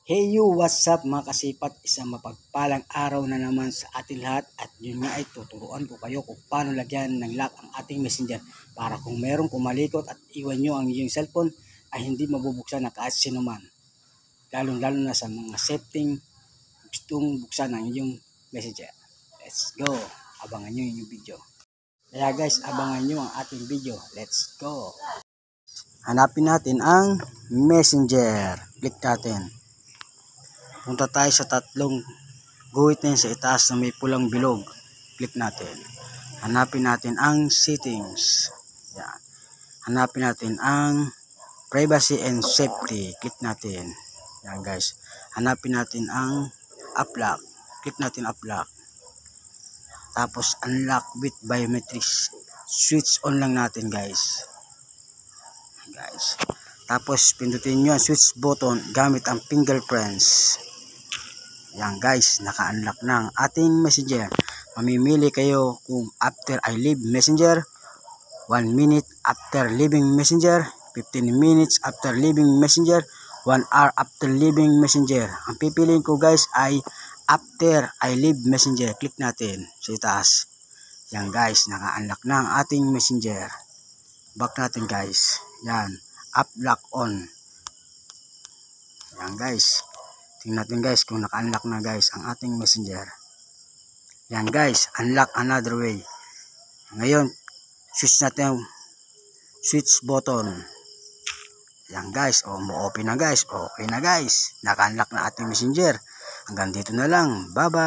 Hey you, what's up mga kasipat? Isang mapagpalang araw na naman sa ating lahat at yun nga ay tuturuan ko kayo kung paano lagyan ng lock ang ating messenger para kung merong kumalikot at iwan nyo ang iyong cellphone ay hindi mabubuksan na kahit sino man. Lalo na sa mga setting gustong buksan ang iyong messenger. Let's go! Abangan nyo yung video. Kaya guys, abangan nyo ang ating video. Let's go! Hanapin natin ang messenger. Click natin. Punta tayo sa tatlong guhit na sa itaas na may pulang bilog. Click natin. Hanapin natin ang settings. Yan. Hanapin natin ang privacy and safety. Click natin. Yan guys. Hanapin natin ang app lock. Click natin app lock. Tapos unlock with biometrics. Switch on lang natin guys. Tapos pindutin nyo ang switch button gamit ang fingerprints. Yan guys, naka-unlock na ang ating messenger. Mamimili kayo kung after I leave messenger, 1 minute after leaving messenger, 15 minutes after leaving messenger, 1 hour after leaving messenger. Ang pipiliin ko guys ay after I leave messenger. Click natin sa itaas. Yan guys, naka-unlock na ang ating messenger. Back natin guys. Yan, app lock on. Yan guys. Tingnan natin guys kung naka-unlock na guys ang ating messenger. Yan guys, unlock another way. Ngayon, switch natin yung switch button. Yan guys, mo-open na guys. Okay na guys. Naka-unlock na ating messenger. Hanggang dito na lang. Bye bye.